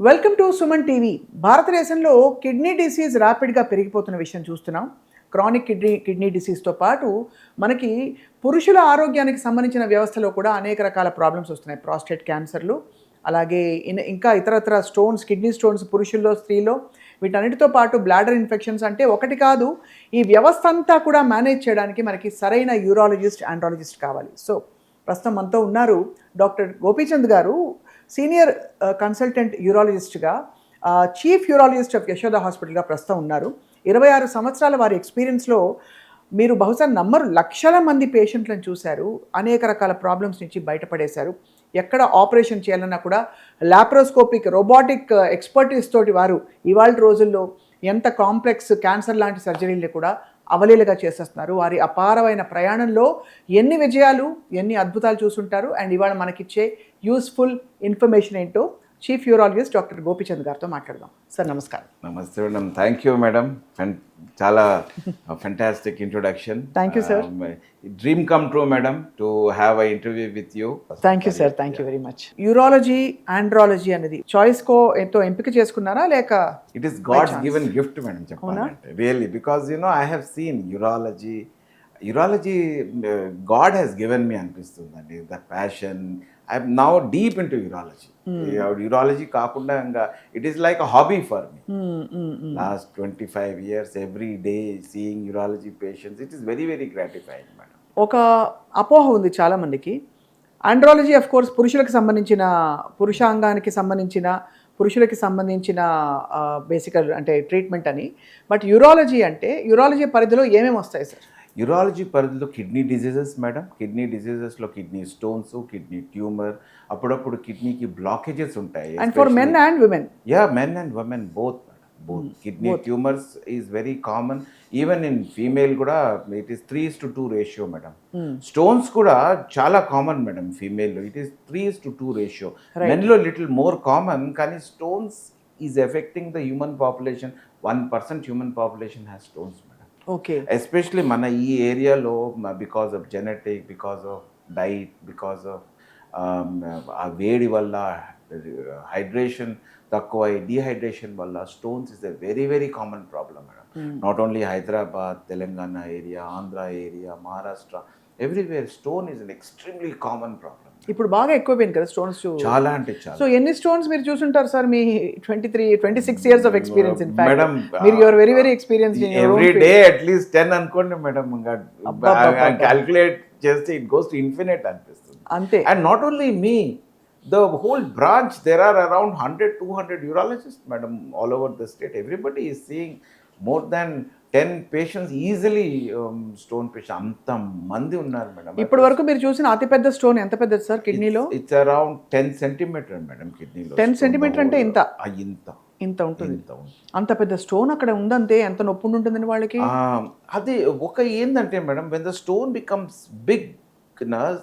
Welcome to Suman TV. భారతదేశంలో kidney disease ర్యాపిడ్గా పెరిగిపోతున్న విషయం చూస్తున్నాం. క్రానిక్ కిడ్నీ డిసీజ్తో పాటు మనకి పురుషుల ఆరోగ్యానికి సంబంధించిన వ్యవస్థలో కూడా అనేక రకాల ప్రాబ్లమ్స్ వస్తున్నాయి. ప్రాస్టేట్ క్యాన్సర్లు, అలాగే ఇంకా ఇతరత్ర స్టోన్స్, కిడ్నీ స్టోన్స్ పురుషుల్లో, స్త్రీలో, వీటన్నిటితో పాటు బ్లాడర్ ఇన్ఫెక్షన్స్. అంటే ఒకటి కాదు, ఈ వ్యవస్థ అంతా కూడా మేనేజ్ చేయడానికి మనకి సరైన యూరాలజిస్ట్, ఆండ్రాలజిస్ట్ కావాలి. సో ప్రస్తుతం మనతో ఉన్నారు డాక్టర్ గోపీచంద్ గారు, సీనియర్ కన్సల్టెంట్ యూరాలజిస్ట్గా, చీఫ్ యూరాలజిస్ట్ ఆఫ్ యశోద హాస్పిటల్గా ప్రస్తుతం ఉన్నారు. 26 సంవత్సరాల వారి ఎక్స్పీరియన్స్లో మీరు బహుశా నమ్మరు, లక్షల మంది పేషెంట్లను చూశారు, అనేక రకాల ప్రాబ్లమ్స్ నుంచి బయటపడేశారు. ఎక్కడ ఆపరేషన్ చేయాలన్నా కూడా లాప్రోస్కోపిక్, రోబోటిక్ ఎక్స్పర్టీస్ తోటి వారు ఇవాళ రోజుల్లో ఎంత కాంప్లెక్స్ క్యాన్సర్ లాంటి సర్జరీలు కూడా అవలీలగా చేసేస్తున్నారు. వారి అపారమైన ప్రయాణంలో ఎన్ని విజయాలు, ఎన్ని అద్భుతాలు చూసుంటారు. అండ్ ఇవాళ మనకిచ్చే యూస్ఫుల్ ఇన్ఫర్మేషన్ ఏంటో చీఫ్ యూరాలజిస్ట్ డాక్టర్ గోపీచంద్ గారితో మాట్లాడదాం. సార్ నమస్కారం. నమస్తే మేడం, థ్యాంక్ యూ మేడం, చాలా fantastic introduction. Thank you sir. Dream come true madam to have a interview with you. Thank you sir, thank you very much. Urology, andrology అనేది choice కో ఎంతో ఎంపిక చేసుకున్నారా లేక? It is god's given gift madam చెప్పాలంటే, really, because you know I have seen urology god has given me అనిపిస్తుందండి. The passion, I'm now deep in to urology. Urology కాకుండా ఇంకా it is like a hobby for me. Last 25 years every day seeing urology patients, it is very very gratifying madam. ఒక అపోహ ఉంది చాలామందికి, andrology of course పురుషులకు సంబంధించిన, పురుషాంగానికి సంబంధించిన, పురుషులకి సంబంధించిన బేసికల్ అంటే ట్రీట్మెంట్ అని. బట్ యూరాలజీ అంటే, యూరాలజీ పరిధిలో ఏమేమి వస్తాయి సార్? యూరాలజీ పరిధిలో కిడ్నీ డిసీజెస్ మేడం. కిడ్నీ డిసీజెస్లో కిడ్నీ స్టోన్స్, కిడ్నీ ట్యూమర్, అప్పుడప్పుడు కిడ్నీకి బ్లాకేజెస్ ఉంటాయి. And for men and women? Yeah, men and women both. Kidney tumours is very common. Even in female కూడా it is 3:2 ratio madam. Stones కూడా చాలా common madam ఫీమేల్లో, it is 3:2 ratio. మెన్లో little more common, కానీ stones is affecting the human population. 1% human population has stones madam. Okay. Especially మన ఈ ఏరియాలో because of genetic, because of diet, because of ఆ వేడి వల్ల, హైడ్రేషన్ తక్కువ, డీహైడ్రేషన్ వల్ల stones is a very very common problem madam. Not only Hyderabad, Telangana area, Andhra area, Maharashtra, everywhere stone is an extremely common problem. ఇప్పుడు బాగా ఎక్కువైపోయింది కదా స్టోన్స్? చాలా అంటే చాలా. సో ఎన్ని స్టోన్స్ మీరు చూసుంటారు సార్ మీ 26 years of experience? In fact madam, మీరు your very very experience. Every day at least 10 అనుకోండి మేడం. ఇంకా క్యాల్కులేట్ చేస్తే ఇట్ గోస్ టు ఇన్ఫినిట్ అనిపిస్తుంది అంతే. And not only me, the whole branch, there are around 100-200 urologists madam all over the state. Everybody is seeing more than 10 patients easily, stone patient anta mandi unnaru madam. ఇప్పటి వరకు మీరు చూసిన అతి పెద్ద stone ఎంత పెద్దది సార్ కిడ్నీలో? It's around 10 centimeter madam కిడ్నీలో. 10 centimeter అంటే ఇంత ఇంత ఉంటుంది. అంత పెద్ద స్టోన్ అక్కడ ఉందంటే ఎంత నొప్పి ఉంటుందని వాళ్ళకి? అది ఒక ఏందంటే madam, when the stone becomes big,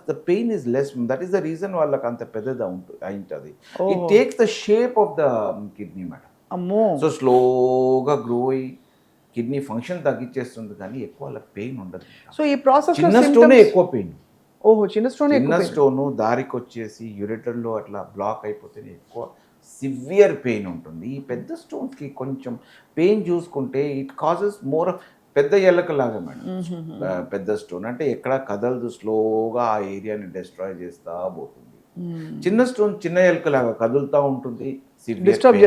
the pain is less. That is the reason వాళ్ళకి అంత పెద్దది అయింటది. It takes the shape of the kidney madam. అమ్మో. సో స్లోగా గ్రో అయ్యి కిడ్నీ ఫంక్షన్ తగ్గించేస్తుంది, కానీ ఎక్కువ వాళ్ళకి పెయిన్ ఉండదు. సో ఈ ప్రాసెస్ చిన్న స్టోనే ఎక్కువ పెయిన్. ఓహో, చిన్న స్టోను దారికి వచ్చేసి యూరేటర్లో అట్లా బ్లాక్ అయిపోతేనే ఎక్కువ సివియర్ పెయిన్ ఉంటుంది. ఈ పెద్ద స్టోన్స్కి కొంచెం పెయిన్ చూసుకుంటే ఇట్ కాజెస్ మోర్ పెద్ద ఎల్లకలాగా మేడం. పెద్ద స్టోన్ అంటే ఎక్కడ కదలదు, స్లోగా ఆ ఏరియాని డిస్ట్రాయ్ చేస్తా పోతుంది. చిన్న స్టోన్ చిన్న ఎలుకలాగా కదులుతూ ఉంటుంది, డిస్టర్బ్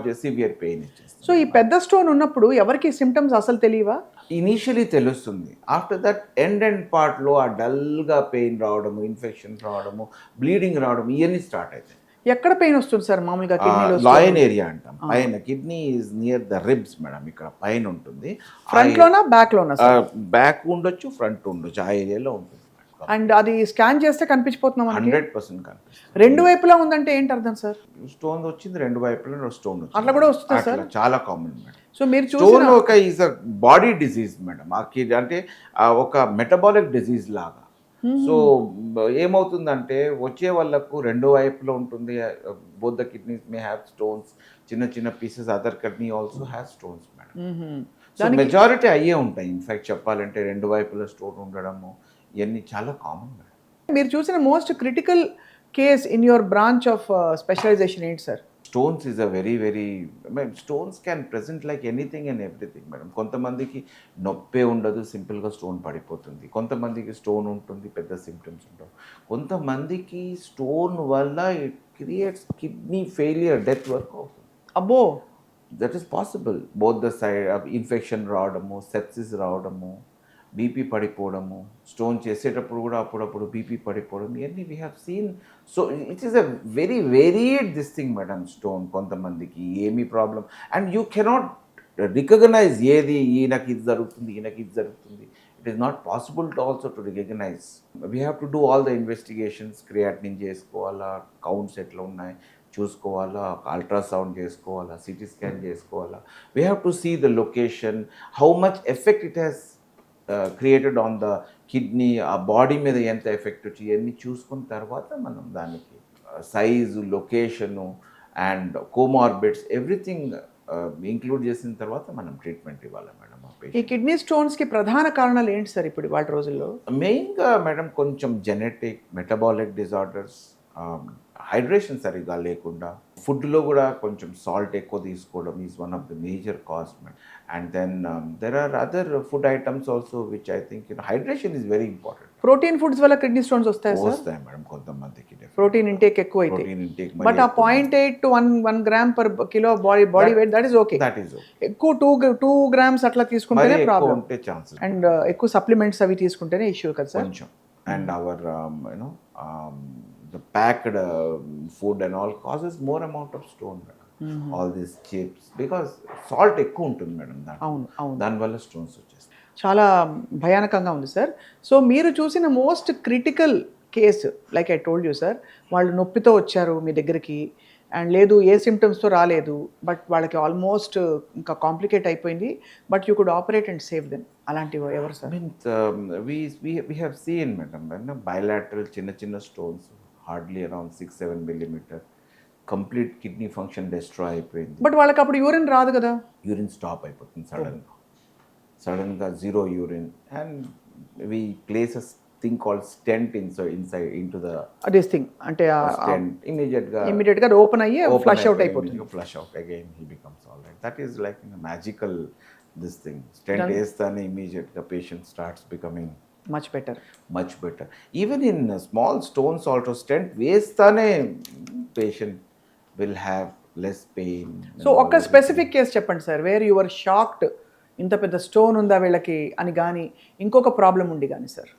చేసి సివియర్ పెయిన్ ఇచ్చేస్తుంది. సో ఈ పెద్ద స్టోన్ ఉన్నప్పుడు ఎవరికి సిమ్టమ్స్ అసలు తెలియవా? ఇనీషియలీ తెలుస్తుంది. ఆఫ్టర్ దట్ ఎండ్ పార్ట్లో ఆ డల్గా పెయిన్ రావడము, ఇన్ఫెక్షన్ రావడము, బ్లీడింగ్ రావడం, ఇవన్నీ స్టార్ట్ అవుతాయి. ఎక్కడ పెయిన్ వస్తుంది సార్ మామూలుగా కిడ్నీలో? లాయన్ ఏరియా అంటాం. పైన kidney is near the ribs madam. ఇక్కడ పైన ఉంటుంది. ఫ్రంట్ లోనా బ్యాక్ లోనా? బ్యాక్ ఉండొచ్చు, ఫ్రంట్ ఉండొచ్చు, ఆ ఏరియాలో ఉంటుంది. అండ్ అది స్కాన్ చేస్తే కనిపించిపోతున్నాం? 100% కనిపిస్తుంది. రెండు వైపులా ఉందంటే ఏంటి అర్థం సార్? స్టోన్ వచ్చింది రెండు వైపులా, స్టోన్ అట్లా కూడా వస్తుంది సార్? చాలా కామన్ మేడం. సో మీరు స్టోన్ ఒక is a body disease madam. అంటే ఒక మెటబాలిక్ డిసీజ్ లాగా. సో ఏమవుతుందంటే వచ్చే వాళ్ళకు రెండు వైపులో ఉంటుంది. Both the kidneys may have stones, చిన్న చిన్న pieces. Other kidney also have stones madam. So majority అయ్యే ఉంటాయి. ఇన్ఫాక్ట్ చెప్పాలంటే రెండు వైపులో స్టోన్ ఉండడము ఇవన్నీ చాలా కామన్ మేడం. మీరు చూసిన most critical case in your branch of specialization ఏంటి sir? Stones is a very very stones can present like anything and everything madam. కొంతమందికి నొప్పే ఉండదు, సింపుల్గా స్టోన్ పడిపోతుంది. కొంతమందికి స్టోన్ ఉంటుంది, పెద్ద సిమ్టమ్స్ ఉండవు. కొంతమందికి స్టోన్ వల్ల it creates kidney failure, death వరకు అవుతుంది. అబ్బో. That is possible. Both the side infection రావడము, సెప్సిస్ రావడము, బీపీ పడిపోవడము, స్టోన్ చేసేటప్పుడు కూడా అప్పుడప్పుడు బీపీ పడిపోవడం, ఇవన్నీ we have seen. So it is a very varied this thing madam. Stone కొంతమందికి ఏమీ problem, and you cannot recognise ఏది ఈయనకి ఇది జరుగుతుంది, ఈయనకి ఇది జరుగుతుంది. It is not possible to also to recognise. We have to do all the investigations. Creatinine చేసుకోవాలా, కౌంట్స్ ఎట్లా ఉన్నాయి చూసుకోవాలా, అల్ట్రాసౌండ్ చేసుకోవాలా, సిటీ స్కాన్ చేసుకోవాలా. We have to see the location, how much effect it has created on the kidney, ఆ body మీద ఎంత effect వచ్చి ఇవన్నీ చూసుకున్న తర్వాత మనం దానికి size, location and comorbids everything include చేసిన తర్వాత మనం ట్రీట్మెంట్ ఇవ్వాలి మేడం. ఆ ఈ పేషెంట్ కిడ్నీ స్టోన్స్కి ప్రధాన కారణాలు ఏంటి సార్ ఇప్పుడు వాటి రోజుల్లో? మెయిన్గా మేడం కొంచెం జెనెటిక్, మెటబాలిక్ డిజార్డర్స్, హైడ్రేషన్ సరిగ్గా లేకుండా, ఫుడ్లో కూడా కొంచెం సాల్ట్ ఎక్కువ తీసుకోవడం is one of the major cause madam. And then there are other food items also which I think hydration is very important. Protein foods వల్ల కిడ్నీ స్టోన్స్ వస్తాయి sir? వస్తాయి మేడం కొంతమందికి. ప్రోటీన్ ఇంటేక్ ఎక్కువ అయితే. Protein intake but uh 0.8 to 1 gram per kilo body weight that is okay. That is ఎక్కువ 2 grams అట్లా తీసుకుంటేనే problem. ఉంటే ఛాన్సెస్ అండ్ ఎక్కువ సప్లిమెంట్స్ అవి తీసుకుంటేనే ఇష్యూ కదా సార్? కొంచెం. And hour the packed food and all causes more amount of stone madam. All these chips because salt ఎక్కువ ఉంటుంది మేడం అవును అవును. దానివల్ల స్టోన్స్ వచ్చేస్తాయి. చాలా భయానకంగా ఉంది సార్. సో మీరు చూసిన most critical case, like I told you sir, వాళ్ళు నొప్పితో వచ్చారు మీ దగ్గరికి అండ్ లేదు ఏ సిమ్టమ్స్తో రాలేదు, బట్ వాళ్ళకి ఆల్మోస్ట్ ఇంకా కాంప్లికేట్ అయిపోయింది, but you could operate and save them, అలాంటివి ఎవరు sir? Means we have seen madam bilateral చిన్న stones hardly around 6-7 millimeter, complete kidney function destroy అయిపోయింది. బట్ వాళ్ళకి అప్పుడు యూరిన్ రాదు కదా? యూరిన్ స్టాప్ అయిపోతుంది సడన్గా zero urine, and we place a thing called stent inside into the this thing, అంటే stent ఇమీడియట్గా ఓపెన్ అయ్యి ఫ్లష్ అవుట్ అయిపోతుంది. Flush out again he becomes all right. That is like magical this thing. Stent వేస్తానే ఇమీడియట్గా patient starts becoming much better. Even in small stones also stent వేస్తానే patient will have less pain. So ఒక specific case చెప్పండి sir, where your shocked, ఇంత పెద్ద stone ఉందా వీళ్ళకి అని, కానీ ఇంకొక ప్రాబ్లం ఉండి కానీ సార్?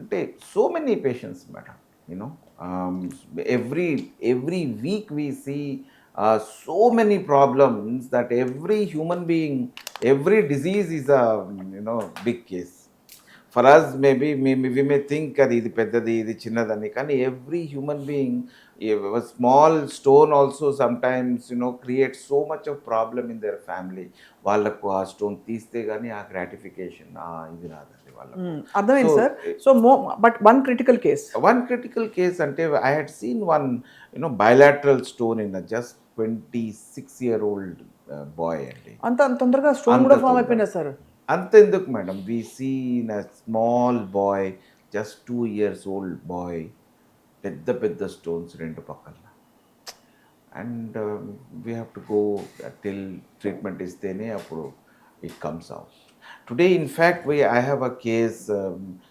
అంటే so many patients madam, you know every week we see so many problems that every human being, every disease is a big case. For us maybe we may think అది ఇది పెద్దది ఇది చిన్నదని, కానీ every human being, a small stone also sometimes creates so much of problem in their family. వాళ్ళకు ఆ stone తీస్తే కానీ ఆ గ్రాటిఫికేషన్ ఇది రాదండి వాళ్ళకు. అర్థమైంది sir. So but one critical case అంటే I had seen one bilateral stone in a just 26-year-old boy అండి. అంత తొందరగా స్టోన్ కూడా ఫామ్ అయిపోయిందా సార్? అంతెందుకు madam, we seen a small boy, just 2 years old boy, పెద్ద స్టోన్స్ రెండు పక్కన, and we have to go till treatment ఇస్తేనే అప్పుడు it comes out. Today in fact I have a case,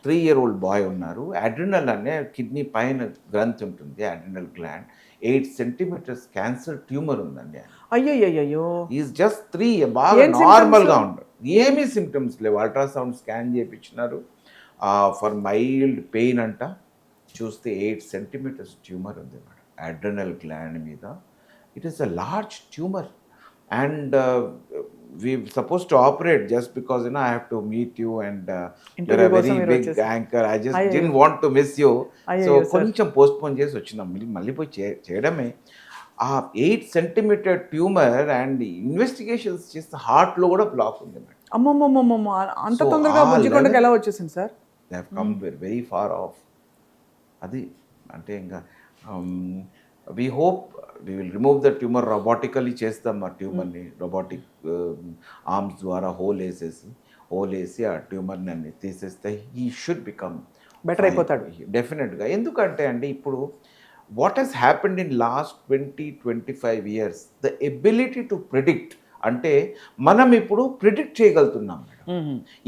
3-year-old boy ఉన్నారు. Adrenal అనే kidney పైన గ్రంథి ఉంటుంది, adrenal gland, 8 centimeters cancer tumour ఉందండి. అయ్యో. ఈజ్ జస్ట్ 3, బాగా నార్మల్గా ఉండదు, ఏమీ సిమ్టమ్స్ లేవు. అల్ట్రాసౌండ్ స్కాన్ చేయించినారు ఫర్ మైల్డ్ పెయిన్ అంట, చూస్తే 8 centimeters ట్యూమర్ ఉంది మేడం అడ్రినల్ గ్లాండ్ మీద. It is a large tumour, and we supposed to operate just because I have to meet you and you're a very big anchor. I just didn't want to miss you. So కొంచెం postpone చేసి వచ్చినాం. మళ్ళీ పోయి చేయడమే. ఆ 8 centimeter tumour and investigations చేస్తే హార్ట్లో కూడా బ్లాక్ ఉంది మేడం. అమ్మమ్మమ్మమ్మ, అంత తొందరగా బుజ్జికొండకి ఎలా వచ్చేసింది sir? They have come very far off. అది అంటే ఇంకా we hope we will remove the tumor robotically చేస్తాం. ఆ ట్యూమర్ని రోబోటిక్ ఆర్మ్స్ ద్వారా హోల్ వేసి ఆ ట్యూమర్ని అన్ని తీసేస్తే హీ షుడ్ బికమ్ బెటర్ అయిపోతాడు డెఫినెట్గా. ఎందుకంటే అండి ఇప్పుడు what has happened in last 20-25 years, the ability to predict, అంటే మనం ఇప్పుడు ప్రిడిక్ట్ చేయగలుగుతున్నాం మేడం.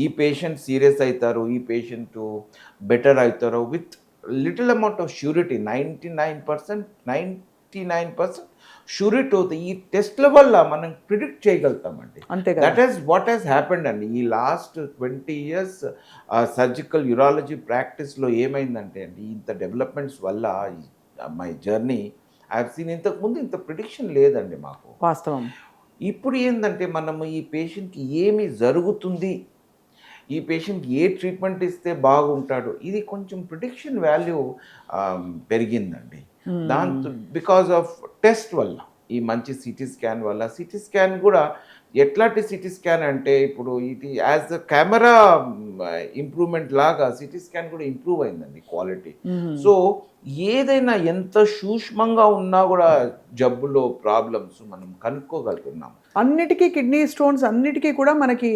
ఈ పేషెంట్ సీరియస్ అవుతారు, ఈ పేషెంట్ బెటర్ అవుతారు with little amount of surety. 99% surety అవుతుంది. ఈ టెస్ట్ల వల్ల మనం ప్రిడిక్ట్ చేయగలుగుతామండి. అంతే కదా. That is what has happened అండి ఈ లాస్ట్ 20 years సర్జికల్ యూరాలజీ ప్రాక్టీస్లో ఏమైందంటే అండి, ఇంత డెవలప్మెంట్స్ వల్ల my journey I have seen, ఇంతకుముందు ఇంత ప్రిడిక్షన్ లేదండి మాకు. వాస్తవం. ఇప్పుడు ఏంటంటే మనము ఈ పేషెంట్కి ఏమి జరుగుతుంది, ఈ పేషెంట్కి ఏ ట్రీట్మెంట్ ఇస్తే బాగుంటాడు, ఇది కొంచెం ప్రిడిక్షన్ వాల్యూ పెరిగిందండి. దాంతో బికాజ్ ఆఫ్ టెస్ట్ వల్ల, ఈ మంచి సిటీ స్కాన్ వల్ల. సిటీ స్కాన్ కూడా ఎట్లాంటి సిటీ స్కాన్ అంటే ఇప్పుడు ఇది యాజ్ అ కెమెరా ఇంప్రూవ్మెంట్ లాగా సిటీ స్కాన్ కూడా ఇంప్రూవ్ అయిందండి క్వాలిటీ. సో ఏదైనా ఎంత సూక్ష్మంగా ఉన్నా కూడా జబ్బులో ప్రాబ్లమ్స్ మనం కనుక్కోగలుగుతున్నాం. అన్నిటికీ కిడ్నీ స్టోన్స్ అన్నిటికీ కూడా మనకి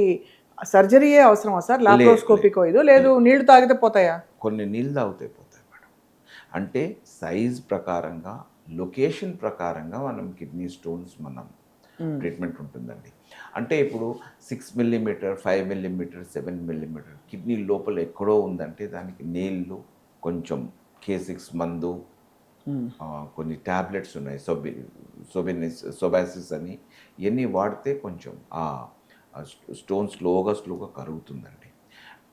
సర్జరీయే అవసరమా సార్? లాప్రోస్కోపికో ఇదో లేదు, నీళ్లు తాగితే పోతాయా? కొన్ని నీళ్ళు తాగితే పోతాయి మేడం. అంటే సైజ్ ప్రకారంగా, లొకేషన్ ప్రకారంగా మనం కిడ్నీ స్టోన్స్ మనం ట్రీట్మెంట్ ఉంటుందండి. అంటే ఇప్పుడు 6 mm, 5 mm, 7 mm కిడ్నీ లోపల ఎక్కడో ఉందంటే దానికి నీళ్ళు, కొంచెం K6 మందు, కొన్ని ట్యాబ్లెట్స్ ఉన్నాయి, సొబాసిస్ అని, ఇవన్నీ వాడితే కొంచెం ఆ స్టోన్ స్లోగా కరుగుతుందండి.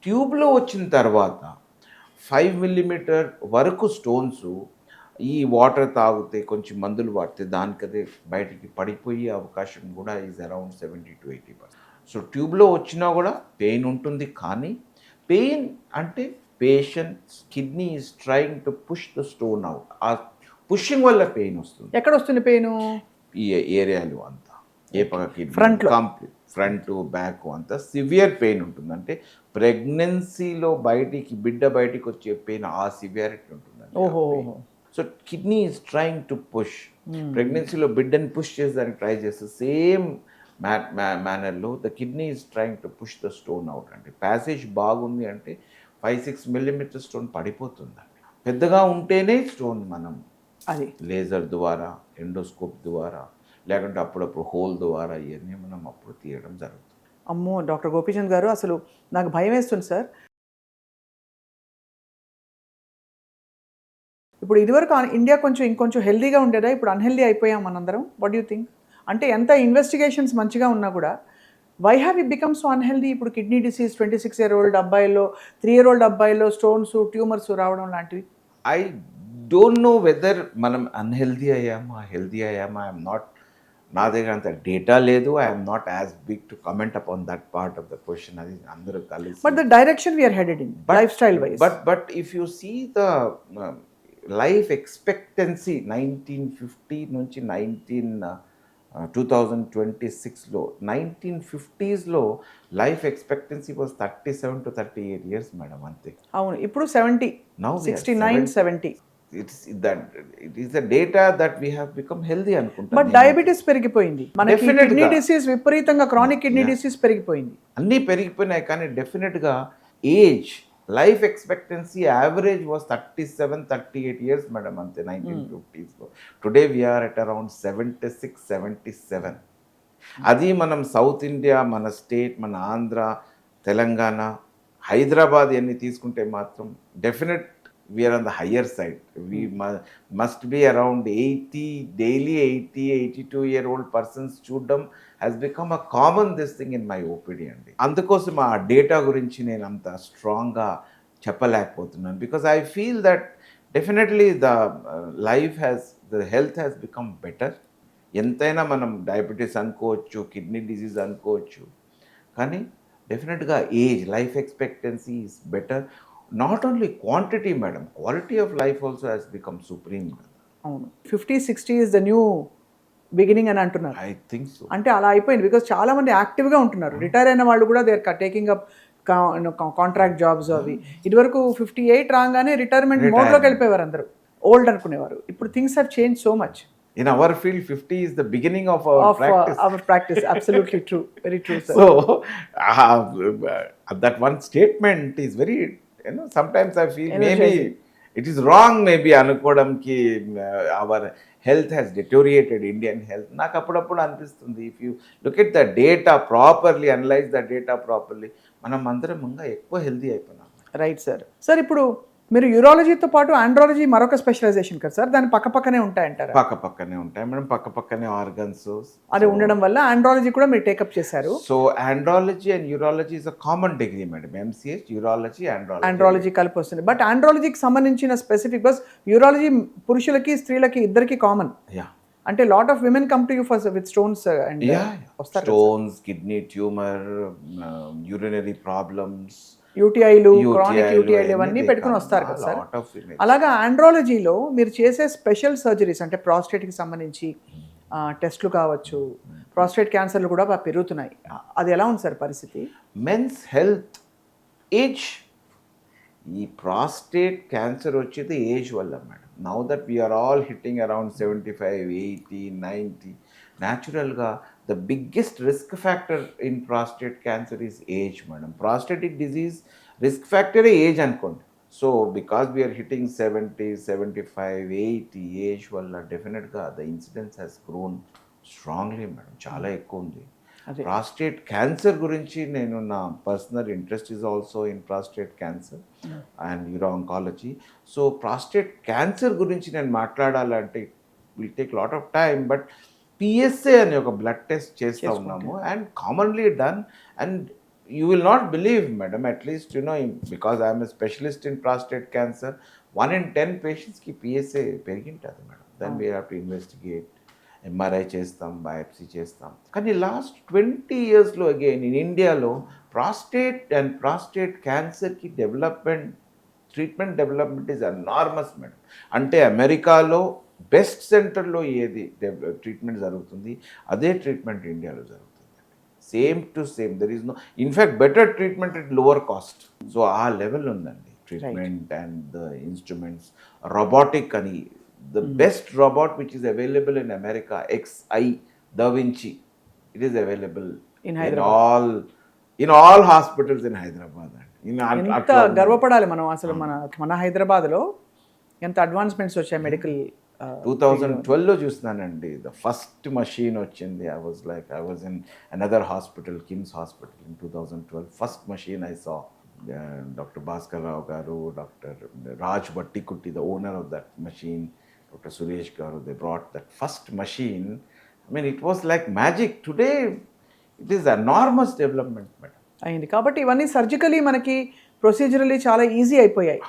ట్యూబ్లో వచ్చిన తర్వాత 5 mm వరకు స్టోన్స్ ఈ వాటర్ తాగితే, కొంచెం మందులు వాడితే దానికదే బయటికి పడిపోయే అవకాశం కూడా ఈజ్ అరౌండ్ 70-80%. సో ట్యూబ్లో వచ్చినా కూడా పెయిన్ ఉంటుంది, కానీ పెయిన్ అంటే patient kidney is trying to push the stone out. ఆ పుషింగ్ వల్ల పెయిన్ వస్తుంది. ఎక్కడ వస్తుంది పెయిన్? ఈ ఏరియాలో అంతా, ఏ పక్క కిడ్నీ ఫ్రంట్లో, కంప్లీట్ ఫ్రంట్ బ్యాక్ అంతా సివియర్ పెయిన్ ఉంటుంది. అంటే ప్రెగ్నెన్సీలో బిడ్డ బయటికి వచ్చే పెయిన్ ఆ సివియారిటీ ఉంటుందండి. ఓహో. So kidney is trying to push, ప్రెగ్నెన్సీలో బిడ్డని పుష్ చేసేదానికి ట్రై చేస్తే సేమ్ మేనర్లో the kidney is trying to push the stone out అండి. ప్యాసేజ్ బాగుంది అంటే 5-6 mm స్టోన్ పడిపోతుందండి. పెద్దగా ఉంటేనే స్టోన్ మనం అది లేజర్ ద్వారా, ఎండోస్కోప్ ద్వారా, లేకుంటే అప్పుడప్పుడు హోల్ ద్వారా ఇవన్నీ మనం అప్పుడు తీయడం జరుగుతుంది. అమ్మో డాక్టర్ గోపీచంద్ గారు, అసలు నాకు భయం వేస్తుంది సార్. ఇప్పుడు ఇదివరకు ఇండియా ఇంకొంచెం హెల్దీగా ఉండేదా? ఇప్పుడు అన్హెల్దీ అయిపోయాం మనందరం. What you think? అంటే ఎంత ఇన్వెస్టిగేషన్స్ మంచిగా ఉన్నా కూడా why have it become so unhealthy? ఇప్పుడు కిడ్నీ డిసీజ్ 26-year-old అబ్బాయిల్లో, 3-year-old అబ్బాయిల్లో స్టోన్స్, ట్యూమర్స్ రావడం లాంటివి. ఐ డోంట్ నో వెదర్ మనం అన్హెల్దీ అయ్యామా, హెల్దీ అయ్యామా. ఐఎమ్ నాట్, నా దగ్గర అంత డేటా లేదు. I'm not as big to comment upon that part of the question. అది అందరూ కలిసి. But the direction we're headed in life style wise. But if you see the life expectancy 1950 నుంచి 2026లో, 1950sలో life expectancy was 37 to 38 years madam, అంతే. అవును, ఇప్పుడు 70, Now we are 69-70. It is the data that we have become healthy అనుకుంటా. But diabetes పెరిగిపోయింది మనకి. Definitely kidney గా. డిసీజ్ విపరీతంగా, క్రానిక్ కిడ్నీ డిసీజ్ పెరిగిపోయింది. అన్నీ పెరిగిపోయినాయి, కానీ డెఫినెట్గా age, life expectancy average was 37-38 years madam, అంతే 1950sలో. Today we're at around 76-77. అది మనం సౌత్ ఇండియా, మన స్టేట్, మన ఆంధ్ర, తెలంగాణ, హైదరాబాద్ ఇవన్నీ తీసుకుంటే మాత్రం definite we're on the higher side. We must be around 80 daily 80-82-year-old persons చూడడం has become a common this thing in my OPD అండి. అందుకోసం ఆ డేటా గురించి నేను అంత స్ట్రాంగ్గా చెప్పలేకపోతున్నాను. Because I feel that definitely the health has become better. ఎంతైనా మనం డయాబెటీస్ అనుకోవచ్చు, కిడ్నీ డిసీజ్ అనుకోవచ్చు, కానీ డెఫినెట్గా age, life expectancy is better. Not only quantity madam, quality of life also has become supreme. అవును, 50-60 ఇస్ ద న్యూ బిగినింగ్ అని అంటున్నారు. I think so. అంటే అలా అయిపోయింది. బికాస్ చాలా మంది యాక్టివ్గా ఉంటున్నారు. రిటైర్ అయిన వాళ్ళు కూడా they are taking up contract jobs అవి. ఇదివరకు 58 రాగానే రిటైర్మెంట్ మోడ్లోకి వెళ్ళిపోయేవారు అందరూ, ఓల్డ్ అనుకునేవారు. ఇప్పుడు things have change so much. In our field, 50 is the beginning of our practice. Our practice, absolutely true, very true, sir. So, that one statement is very, sometimes I feel maybe it is wrong maybe అనుకోవడంకి our health has deteriorated Indian health. నాకు అప్పుడప్పుడు అనిపిస్తుంది, if you look at the data properly, analyse the data properly, మనం అందరం ఇంకా ఎక్కువ healthy అయిపోయినాం. Right sir. Sir ఇప్పుడు మీరు యూరాలజీతో పాటు ఆండ్రాలజీ మరొక స్పెషలైజేషన్ కదా సార్, దాని పక్కనే ఉంటాయంటారా? పక్కనే ఉంటాయి మేడం, పక్కనే ఆర్గన్స్. అది ఉండడం వల్ల ఆండ్రాలజీ కూడా మీరు టేకప్ చేశారు. So andrology and urology is a common degree madam, MCh urology andrology కలిపి వస్తుంది. బట్ ఆండ్రాలజీకి సంబంధించిన స్పెసిఫిక్ బస్ యూరాలజీ పురుషులకి స్త్రీలకి ఇద్దరికి కామన్. అంటే lot of women come to you for with stones and stones, kidney tumour, urinary problems, యూటీఐలు, chronic యూటీఐలు ఇవన్నీ పెట్టుకుని వస్తారు కదా సార్. అలాగా ఆండ్రాలజీలో మీరు చేసే స్పెషల్ సర్జరీస్ అంటే ప్రాస్టేట్కి సంబంధించి టెస్ట్లు కావచ్చు, ప్రాస్టేట్ క్యాన్సర్లు కూడా బాగా పెరుగుతున్నాయి. అది ఎలా ఉంది సార్ పరిస్థితి? Men's health, age. ఈ ప్రాస్టేట్ క్యాన్సర్ వచ్చేది ఏజ్ వల్ల madam. Now that we are all hitting around 75, 80, 90, న్యాచురల్గా the biggest risk factor in prostate cancer is age madam. Prostatic disease risk factor age ankondi. So because we are hitting 70, 75, 80 age valla definitely ga the incidence has grown strongly madam, chaala ekku undi. Prostate cancer gurinchi nenu na personal interest is also in prostate cancer and uro-oncology. So prostate cancer gurinchi nenu maatladalante it will take lot of time, but PSA అనే ఒక blood test చేస్తూ ఉన్నాము and commonly done. And you will not believe madam, at least you know, because I'm a specialist in prostate cancer, 1 in 10 పేషెంట్స్కి PSA పెరిగింటుంది మేడం. Then we have to investigate, MRI చేస్తాం, biopsy చేస్తాం. కానీ లాస్ట్ 20 yearsలో again in ఇండియాలో prostate క్యాన్సర్కి treatment development is enormous madam. అంటే అమెరికాలో బెస్ట్ సెంటర్లో ఏది ట్రీట్మెంట్ జరుగుతుంది అదే ట్రీట్మెంట్ ఇండియాలో జరుగుతుంది. Same to same, there is no, in fact better treatment at lower cost. So ఆ లెవెల్ ఉందండి treatment and the instruments. Robotic అని the best robot which is available in America, XI Da Vinci, it is available in all hospitals in Hyderabad. ఎంత గర్వపడాలి మనం అసలు, మన హైదరాబాద్లో ఎంత advancements వచ్చాయి మెడికల్. 2012లో చూస్తున్నానండి, ద ఫస్ట్ మషీన్ వచ్చింది. I was in another hospital, KIMS hospital in 2012. First machine I saw. Doctor Bhaskar Rao garu, doctor Raj Bhattikutti, the owner of that machine, doctor Suresh garu, they brought that first machine. I mean it was like magic. Today it is enormous development madam అయింది. కాబట్టి ఇవన్నీ surgically మనకి ప్రొసీజరలీ చాలా easy అయిపోయాయి.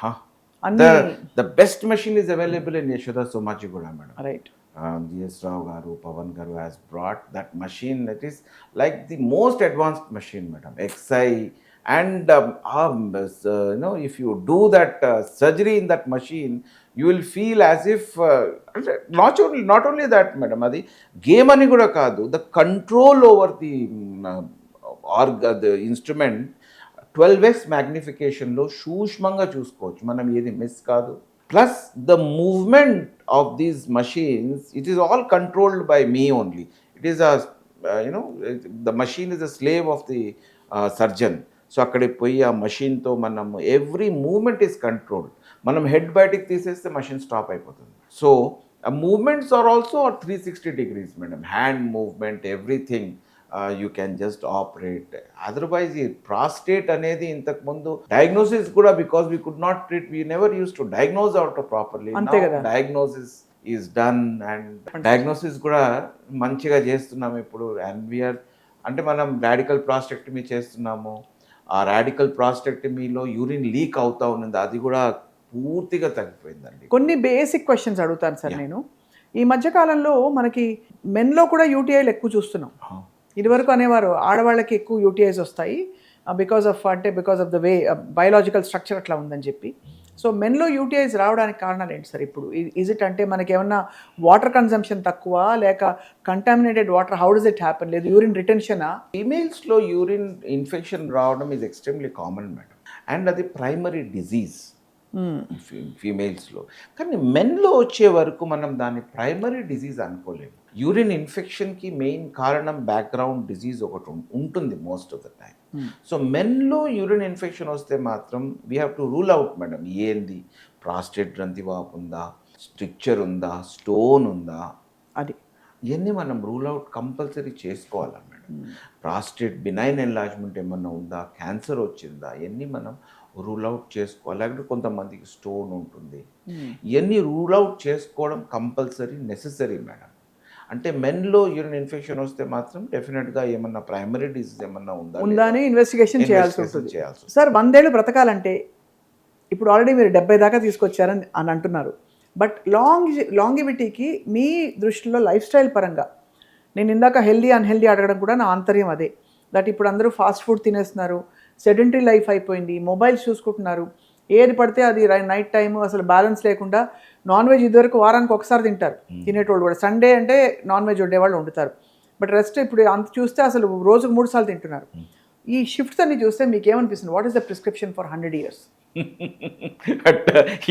The best machine is available in Yashoda Somachigoda, madam. Right. G.S. Rao garu, Pavan garu has brought that machine that is like the most advanced machine, madam. XI and you know, if you do that surgery in that machine, you will feel as if not only that, madam, adi game ani kuda kaadu, the control over the the instrument 12x మ్యాగ్నిఫికేషన్లో సూక్ష్మంగా చూసుకోవచ్చు మనం, ఏది miss కాదు. Plus the movement of these machines, it is all controlled by me only. It is you know, the machine is a slave of the surgeon. So అక్కడికి పోయి ఆ మషీన్తో మనం ఎవ్రీ మూమెంట్ ఈస్ కంట్రోల్డ్. మనం హెడ్ బయటికి తీసేస్తే machine stop అయిపోతుంది. So uh moments are also 360 degrees madam, hand movement, everything. You can just operate. Otherwise ఈ ప్రాస్టేట్ అనేది ఇంతకుముందు డయాగ్నోసిస్ కూడా, because we could not treat, we never use to diagnose out properly. Diagnosis is done and diagnosis కూడా మంచిగా చేస్తున్నాము ఇప్పుడు. And we are అంటే మనం రాడికల్ ప్రాస్టెక్టమీ చేస్తున్నాము. ఆ రాడికల్ ప్రాస్టెక్టమీలో యూరిన్ లీక్ అవుతా ఉన్నది, అది కూడా పూర్తిగా తగ్గిపోయిందండి. కొన్ని బేసిక్ క్వశ్చన్స్ అడుగుతాను సార్ నేను. ఈ మధ్యకాలంలో మనకి మెన్లో కూడా యూటీఐలు ఎక్కువ చూస్తున్నాం. ఇదివరకు అనేవారు ఆడవాళ్ళకి ఎక్కువ యూటీఐస్ వస్తాయి because of the way biological structure అట్లా ఉందని చెప్పి. సో మెన్లో యూటీఐస్ రావడానికి కారణాలు ఏంటి సార్ ఇప్పుడు? ఈజ్ ఇట్ అంటే మనకి ఏమన్నా వాటర్ కన్సంప్షన్ తక్కువ, లేక contaminated water, how does it happen, లేదు యూరిన్ రిటెన్షనా? ఫీమేల్స్లో యూరిన్ ఇన్ఫెక్షన్ రావడం is extremely common madam, and అది ప్రైమరీ డిజీజ్ ఫీమేల్స్లో. కానీ మెన్లో వచ్చే వరకు మనం దాన్ని ప్రైమరీ డిజీజ్ అనుకోలేము. యూరిన్ ఇన్ఫెక్షన్కి మెయిన్ కారణం బ్యాక్గ్రౌండ్ డిజీజ్ ఒకటి ఉంటుంది most of the time. So మెన్లో యూరిన్ ఇన్ఫెక్షన్ వస్తే మాత్రం we have to rule out madam ఏంది. ప్రాస్టేట్ గ్రంథి వాపు ఉందా, స్ట్రిక్చర్ ఉందా, స్టోన్ ఉందా, అది ఇవన్నీ మనం రూల్ అవుట్ కంపల్సరీ చేసుకోవాలి మేడం. ప్రాస్టేట్ బినైన్ ఎన్లార్జ్మెంట్ ఏమన్నా ఉందా, క్యాన్సర్ వచ్చిందా, ఇవన్నీ మనం రూల్ అవుట్ చేసుకోవాలి. లేకపోతే కొంతమందికి స్టోన్ ఉంటుంది, ఇవన్నీ రూల్ అవుట్ చేసుకోవడం కంపల్సరీ నెససరీ మేడం. అంటే మెన్లో యూరిన్ ఇన్ఫెక్షన్ వస్తే మాత్రం డెఫినెట్గా ఏమన్నా ప్రైమరీ డిసీజ్ ఏమన్నా ఉందా అని ఇన్వెస్టిగేషన్ చేయాల్సి ఉంటుంది. చేయాల్సి సార్ 100 ఏళ్ళు బ్రతకాలంటే ఇప్పుడు ఆల్రెడీ మీరు 70 దాకా తీసుకొచ్చారని అని అంటున్నారు. బట్ లాంగివిటీకి మీ దృష్టిలో లైఫ్ స్టైల్ పరంగా, నేను ఇందాక హెల్దీ అన్హెల్దీ అడగడం కూడా నా ఆంతర్యం అదే. దట్ ఇప్పుడు అందరూ ఫాస్ట్ ఫుడ్ తినేస్తున్నారు, సెడెంటరీ లైఫ్ అయిపోయింది, మొబైల్స్ చూసుకుంటున్నారు, ఏది పడితే అది నైట్ టైం అసలు బ్యాలెన్స్ లేకుండా. నాన్ వెజ్ ఇదివరకు వారానికి ఒకసారి తింటారు తినేటోళ్ళు కూడా, సండే అంటే నాన్ వెజ్ వండేవాళ్ళు వండుతారు. బట్ రెస్ట్ ఇప్పుడు అంత చూస్తే అసలు రోజుకు 3 సార్లు తింటున్నారు. ఈ షిఫ్ట్స్ అన్ని చూస్తే మీకు ఏమనిపిస్తుంది? What is the prescription for 100 years?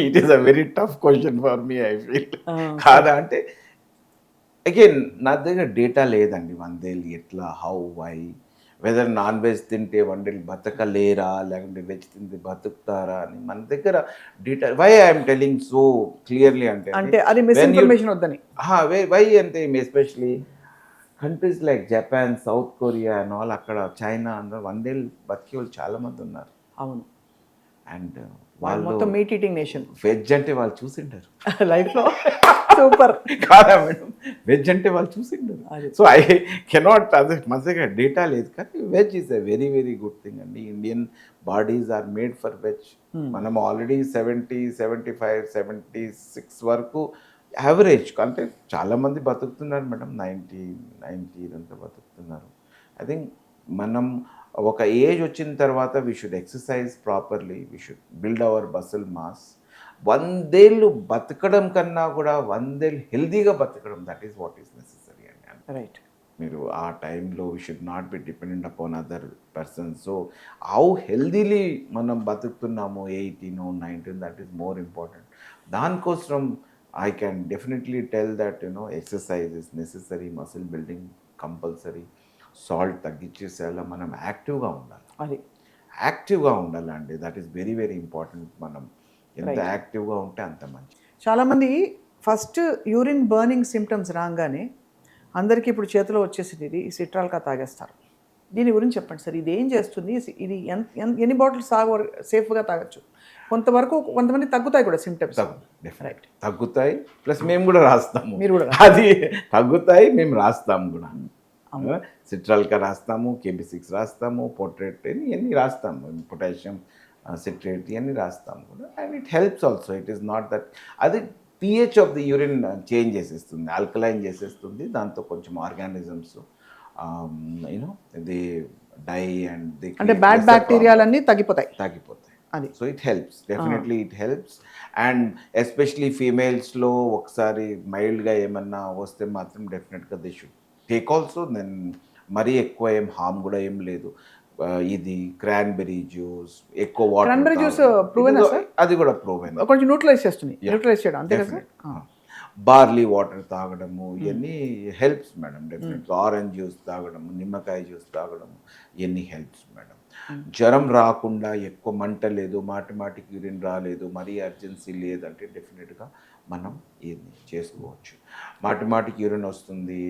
It is a very tough question for me, I feel. కాదా అంటే అగైన్ నా దగ్గర డేటా లేదండి. 100 ఏళ్ళు ఎట్లా, how, why, whether non veg తింటే 100 ఏళ్ళు బతకలేరా, లేకుంటే వెజ్ తింటే బతుకుతారా అని మన దగ్గర data. Why I'm telling so clearly అంటే అది మిస్ఇన్ఫర్మేషన్ వద్దని. వై అంటే especially countries like Japan, South Korea and all, అక్కడ చైనా అందరూ 100 ఏళ్ళు బతికే వాళ్ళు చాలామంది ఉన్నారు. అవును. అండ్ వాళ్ళు మొత్తం మీట్ ఈటింగ్ నేషన్. వెజ్ అంటే వాళ్ళు చూసింటారు లైఫ్లో. సూపర్. కాదా మేడం, వెజ్ అంటే వాళ్ళు చూసింటారు. సో ఐ కెనాట్, అదే మన దగ్గర డేటా లేదు, కానీ veg is a very very good thing అండి. Indian bodies are made for veg. మనం ఆల్రెడీ 70, 75, 76 వరకు యావరేజ్, అంటే చాలామంది బతుకుతున్నారు మేడం, 90 ఇదంతా బతుకుతున్నారు. ఐ థింక్ మనం ఒక ఏజ్ వచ్చిన తర్వాత we should exercise properly, we should build our muscle mass. 100 ఏళ్ళు బతకడం కన్నా కూడా 100 ఏళ్ళు హెల్దీగా బతకడం, that is what is necessary అండి. రైట్. మీరు ఆ టైంలో we should not be dependent upon other person. So how healthily మనం బతుకుతున్నాము, 18, 19, దట్ ఈస్ మోర్ ఇంపార్టెంట్. దానికోసం I can definitely tell that, you know, exercise is necessary, muscle building compulsory, salt తగ్గించేసేలా మనం యాక్టివ్గా ఉండాలి. అది యాక్టివ్గా ఉండాలండి, that is very very important. మనం ఎంత యాక్టివ్గా ఉంటే అంత మంచి. చాలామంది ఫస్ట్ యూరిన్ బర్నింగ్ సిమ్టమ్స్ రాగానే అందరికీ ఇప్పుడు చేతిలో వచ్చేసింది ఇది సిట్రాల్కా తాగేస్తారు. దీని గురించి చెప్పండి సార్, ఇది ఏం చేస్తుంది, ఇది ఎన్ని బాటిల్స్ సేఫ్గా తాగొచ్చు? కొంతమంది తగ్గుతాయి కూడా సిమ్టమ్స్. రైట్, తగ్గుతాయి. ప్లస్ మేము కూడా రాస్తాము, మీరు కూడా అది తగ్గుతాయి, మేము రాస్తాము కూడా. సిట్రాల్కా రాస్తాము, KB6 రాస్తాము, పోర్ట్రేట్ ఇవన్నీ రాస్తాము, పొటాషియం సిట్రేట్ ఇవన్నీ రాస్తాము కూడా. And it helps also. It is not that అది pH of the urine change చేసేస్తుంది, ఆల్కలైన్ చేసేస్తుంది. దాంతో కొంచెం organisms you know the die and the, అంటే బ్యాడ్ బ్యాక్టీరియాలన్నీ తగ్గిపోతాయి. అది. So it helps, definitely it helps. And especially ఫీమేల్స్లో ఒకసారి మైల్డ్గా ఏమన్నా వస్తే మాత్రం డెఫినెట్గా they should take also. Then మరీ ఎక్కువ ఏం హార్మ్ కూడా ఏం లేదు. ఇది క్రాన్బెర్రీ జ్యూస్, ఎక్కువ వాటర్. క్రాన్బెర్రీ జ్యూస్ ప్రూవెనా సార్? అది కూడా ప్రూవెన్, కొంచెం న్యూట్రలైజ్ చేస్తుంది, న్యూట్రలైజ్ చేయడం అంతే కదా. బార్లీ వాటర్ తాగడము ఇవన్నీ హెల్ప్స్ మేడం, డెఫినెట్గా. ఆరెంజ్ జ్యూస్ తాగడము, నిమ్మకాయ జ్యూస్ తాగడము ఇవన్నీ హెల్ప్స్ మేడం. జ్వరం రాకుండా, ఎక్కువ మంట లేదు, మాటికి యూరిన్ రాలేదు, మరీ అర్జెన్సీ లేదంటే డెఫినెట్గా మనం ఇది చేసుకోవచ్చు. మాటికి యూరిన్ వస్తుంది,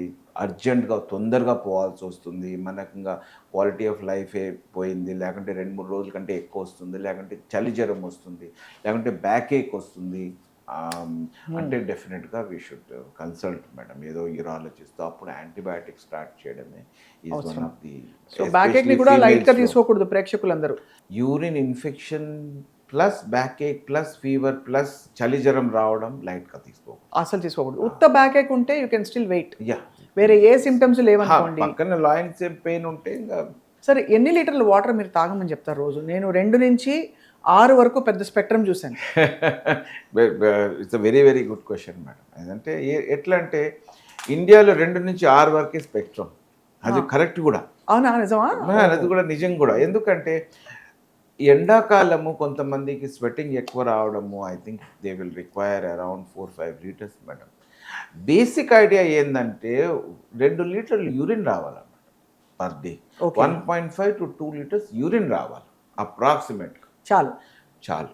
అర్జెంట్గా తొందరగా పోవాల్సి వస్తుంది, మనకు ఇంకా క్వాలిటీ ఆఫ్ లైఫే పోయింది, లేకుంటే 2-3 రోజుల కంటే ఎక్కువ వస్తుంది, లేకుంటే చలి జ్వరం వస్తుంది, లేకుంటే బ్యాక్ ఏక్ వస్తుంది అంటే డెఫినెట్గా వీ షుడ్ కన్సల్ట్ మేడం ఏదో యూరాలజిస్ట్. అప్పుడు యాంటీబయాటిక్ స్టార్ట్ చేయడమే is one of the. So back ache ని కూడా లైట్ గా తీసుకోకూడదు ప్రేక్షకులందరూ. Urine infection plus back ache plus fever plus చలి జ్వరం రావడం లైట్గా తీసుకోకూడదు, అసలు తీసుకోకూడదు. ఉత్త బ్యాక్ ఏక్ ఉంటే you can still wait. Yeah, వేరే ఏ సిమ్టమ్స్ లేవనుకోండి, పక్కన లాయిన్స్ పెయిన్ ఉంటే ఇంకా. సరే, ఎన్ని లీటర్ల వాటర్ మీరు తాగమని చెప్తారు రోజు? నేను 2 నుంచి 6 వరకు పెద్ద స్పెక్ట్రమ్ చూశాను. It's a very very good question madam. అదంటే ఎట్లా అంటే ఇండియాలో 2 నుంచి 6 వరకే స్పెక్ట్రమ్, అది కరెక్ట్ కూడా. అవునా, నిజమా? అది కూడా నిజం కూడా. ఎందుకంటే ఎండాకాలము కొంతమందికి స్వెట్టింగ్ ఎక్కువ రావడము, I think they will require around 4-5 litres madam. Basic idea ఏంటంటే 2 లీటర్లు యూరిన్ రావాలన్నమాట per day. 1.5 to 2 litres urine రావాలి అప్రాక్సిమేట్గా. చాలు.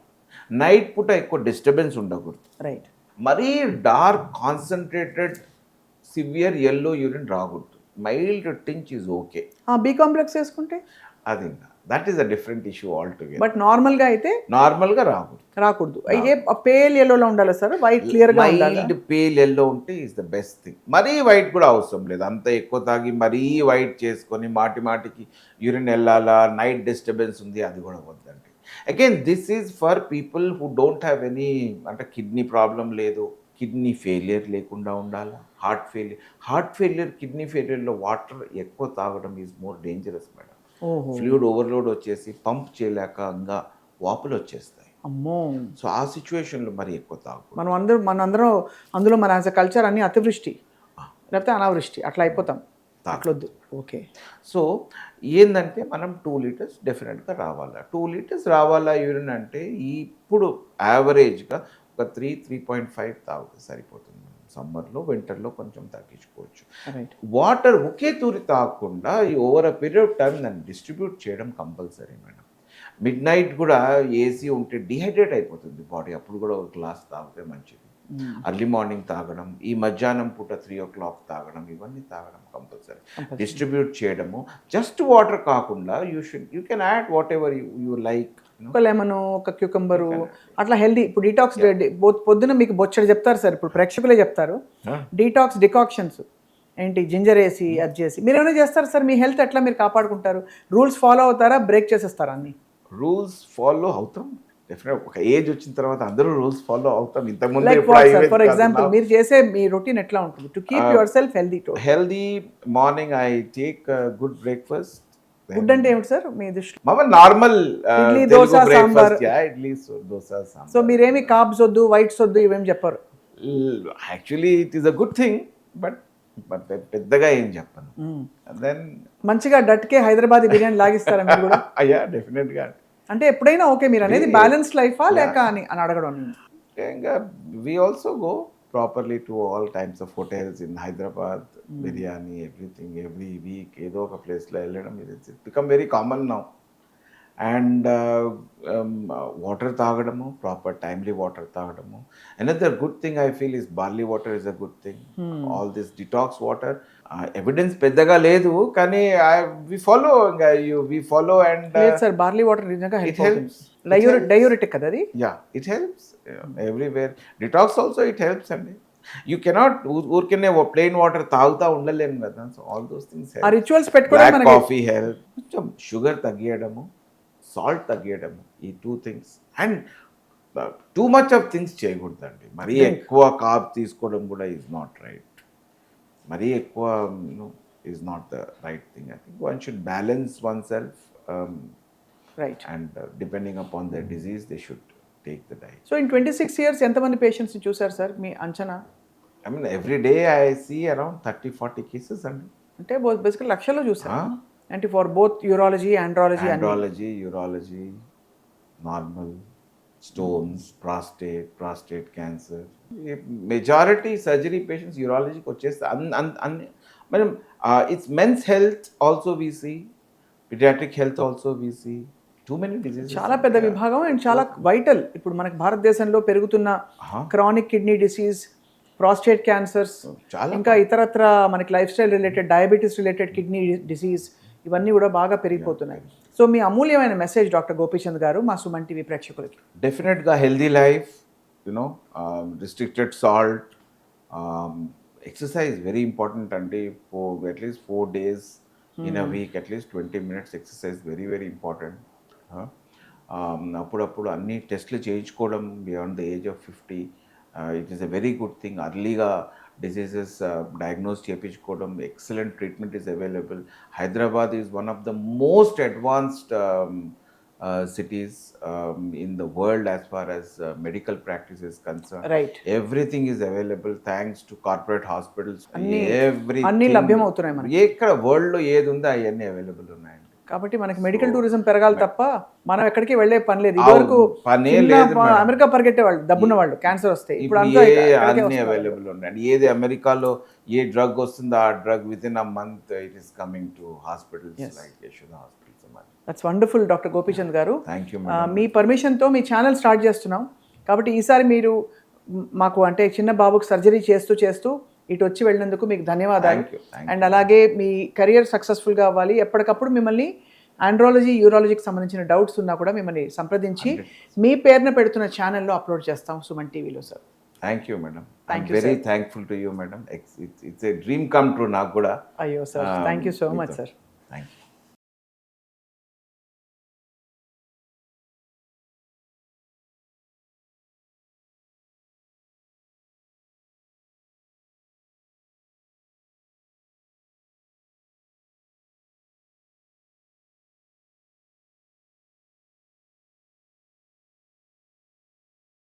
నైట్ పూట ఎక్కువ డిస్టర్బెన్స్ ఉండకూడదు. రైట్. మరీ dark concentrated severe yellow urine రాకూడదు. Mild tinge is okay. B complex వేసుకుంటే అది ఇంకా that is a different issue altogether. But నార్మల్గా అయితే నార్మల్గా రాకూడదు. ఏ పేల్ ఎల్లోలో ఉండాలి సార్, వైట్ క్లియర్గా ఉండాలి. మైల్డ్ పేల్ ఎల్లో ఉంటే ఈజ్ ద బెస్ట్ థింగ్. మరీ వైట్ కూడా అవసరం లేదు. అంత ఎక్కువ తాగి మరీ వైట్ చేసుకొని మాటికి యూరిన్ వెళ్ళాలా, నైట్ డిస్టర్బెన్స్ ఉంది, అది కూడా వద్దండి. Again this is for people who don't have any, అంటే కిడ్నీ ప్రాబ్లం లేదు, కిడ్నీ ఫెయిలియర్ లేకుండా ఉండాలా, హార్ట్ ఫెయిలియర్ కిడ్నీ ఫెయిలియర్లో వాటర్ ఎక్కువ తాగడం is more dangerous madam. Fluid overload వచ్చేసి పంప్ చేయలేక ఇంకా వాపులు వచ్చేస్తాయి. అమ్మో. సో ఆ సిచ్యువేషన్లో మరి ఎక్కువ తాగు. మనందరం అందులో మన యాజ్ అ కల్చర్ అన్ని అతివృష్టి లేకపోతే అనావృష్టి అట్లా అయిపోతాం. అట్లొద్దు. ఓకే. సో ఏంటంటే మనం 2 లీటర్స్ డెఫినెట్గా రావాలా. 2 లీటర్స్ రావాలా యూరిన్ అంటే ఇప్పుడు యావరేజ్గా ఒక 3.5 తాగితే సరిపోతుంది. సమ్మర్లో, వింటర్లో కొంచెం తగ్గించుకోవచ్చు. వాటర్ ఒకే తూరి తాగకుండా ఈ over a period of time దాన్ని డిస్ట్రిబ్యూట్ చేయడం కంపల్సరీ మేడం. మిడ్ నైట్ కూడా ఏసీ ఉంటే డిహైడ్రేట్ అయిపోతుంది బాడీ, అప్పుడు కూడా ఒక గ్లాస్ తాగితే మంచిది. అర్లీ మార్నింగ్ తాగడం, ఈ మధ్యాహ్నం పూట 3 o'clock తాగడం, ఇవన్నీ తాగడం కంపల్సరీ. డిస్ట్రిబ్యూట్ చేయడము, జస్ట్ వాటర్ కాకుండా you can add what ever you like. ఒక లెమన్, ఒక క్యూకంబరు, అట్లా హెల్దీ. ఇప్పుడు డీటాక్స్ పొద్దున మీకు బొచ్చడి చెప్తారు సార్, ఇప్పుడు ప్రేక్షకులే చెప్తారు డీటాక్స్ డికాక్షన్స్ ఏంటి, జింజర్ వేసి అది చేసి. మీరు ఏమైనా చేస్తారు సార్? మీ హెల్త్ ఎట్లా మీరు కాపాడుకుంటారు? రూల్స్ ఫాలో అవుతారా, బ్రేక్ చేసేస్తారా? అన్ని రూల్స్ ఫాలో అవుతాం డెఫినెట్. ఒక ఏజ్ వచ్చిన తర్వాత అందరూ రూల్స్ ఫాలో అవుతాం. ఇంతకుముందు ఫర్ ఎగ్జాంపుల్ మీరు చేసే మీ రొటీన్ ఎట్లా ఉంటుంది to keep your self healthy? Morning I take good breakfast. Good అంటే ఏమిటి సార్ మీ దృష్టిలో? నార్మల్ ఇడ్లీ, దోశ, సాంబార్. ఇడ్లీ, దోశ, సాంబార్. సో మీరేమి కార్బ్స్ వద్దు, వైట్స్ వద్దు, ఇవేం చెప్పారు? Actually it is a good thing, but పెద్దగా ఏం చెప్పను. దెన్ మంచిగా డట్కే హైదరాబాద్ బిర్యానీ లాగిస్తారా మీరు కూడా? అయ్యా డెఫినెట్గా. అంటే ఎప్పుడైనా ఓకే మీరు అనేది బ్యాలెన్స్డ్ లైఫా లేక అని అడగడం. ఇంకా we also go properly to all times of hotels in Hyderabad. Biryani everything every week ఏదో ఒక ప్లేస్లో వెళ్ళడం it's become very common now. And water తాగడము, ప్రాపర్ టైమ్లీ వాటర్ తాగడము. Another good thing I feel is barley water is a good thing. All this detox water evidence పెద్దగా లేదు, కానీ we follow. And sir barley water నిజంగా it helps. Diuretic కదా అది. Yeah, it helps everywhere. Detox also it helps అండి. You cannot ఊరికనే plain water తాగుతా ఉండలేము కదా. So all those things. ఆ రిచువల్స్ పెట్టుకోవడం, కాఫీ హెల్ప్, కొంచెం షుగర్ తగ్గియడము, సాల్ట్ తగ్గియడము, ఈ 2 things. And too much of things చేయకూడదండి. మరీ ఎక్కువ కార్బ్ తీసుకోవడం కూడా ఈజ్ నాట్ రైట్. మరీ ఎక్కువ is not the right thing. I think one should balance oneself. Right. And depending upon the disease they should take the diet. So in 26 years ఎంతమంది పేషెంట్స్ని చూసారు సార్ మీ అంచనా? I mean every day I see around 30-40 cases అండి. అంటే basically లక్షల్లో చూసారు. అంటే for both urology, andrology, urology, normal, stones, prostate cancer. Majority surgery patients యూరాలజీకి వచ్చేస్తే అన్ని. మనం it's men's health also we see, paediatric health also we see. Too many diseases. చాలా పెద్ద విభాగం అండ్ చాలా వైటల్. ఇప్పుడు మనకి భారతదేశంలో పెరుగుతున్న chronic kidney disease, prostate cancers, ఇంకా ఇతరత్ర మనకి life style related, diabetes related kidney disease, ఇవన్నీ కూడా బాగా పెరిగిపోతున్నాయి. సో మీ అమూల్యమైన మెసేజ్ డాక్టర్ గోపీచంద్ గారు మా సుమన్ టీవీ ప్రేక్షకులకి. డెఫినెట్గా healthy life, restricted salt, exercise very important అండి. At least 4 days in a week, అట్లీస్ట్ 20 minutes exercise very very important. అప్పుడప్పుడు అన్ని టెస్ట్లు చేయించుకోవడం beyond the age of 50. It is a very good thing. అర్లీగా డిసీజెస్ డయాగ్నోస్ చేయించుకోవడం, excellent treatment is available. Hyderabad is one of the most advanced cities in the world as far as medical practice is concerned. Right. Everything is available thanks to corporate hospitals. అన్ని లభ్యమవుతున్నాయి మనకి. ఎక్కడ world లో ఏది ఉందో అవన్నీ available ఉన్నాయండి. కాబట్టి మనకి మెడికల్ టూరిజం పెరగాలి తప్ప మనం ఎక్కడికి వెళ్ళే పని లేదు. ఇదివరకు అమెరికా పరిగెట్టే వాళ్ళు, డబ్బున్న వాళ్ళు, క్యాన్సర్ వస్తే ఇప్పుడు అన్ని అవైలబుల్ ఉన్నాయండి. ఏది అమెరికాలో ఏ డ్రగ్ వస్తుందో ఆ drug with in a month it is coming to hospitals like Yashoda hospitals. Much. That's wonderful doctor Gopichand garu. Thank you మీ పర్మిషన్తో మీ ఛానల్ స్టార్ట్ చేస్తున్నాం కాబట్టి ఈసారి మీరు మాకు అంటే చిన్న బాబుకి సర్జరీ చేస్తూ ఇటు వచ్చి వెళ్ళినందుకు మీకు ధన్యవాదాలు. Thank you. అండ్ అలాగే మీ కెరియర్ సక్సెస్ఫుల్గా అవ్వాలి. ఎప్పటికప్పుడు మిమ్మల్ని ఆండ్రాలజీ యూరాలజీకి సంబంధించిన డౌట్స్ ఉన్నా కూడా మిమ్మల్ని సంప్రదించి మీ పేరున పెడుతున్న ఛానల్లో అప్లోడ్ చేస్తాం సుమన్ టీవీలో sir. Thank you madam. Thank you, very thankful to you madam. It's a dream come true నాకు కూడా. అయ్యో sir, thank you so much sir. Thank you.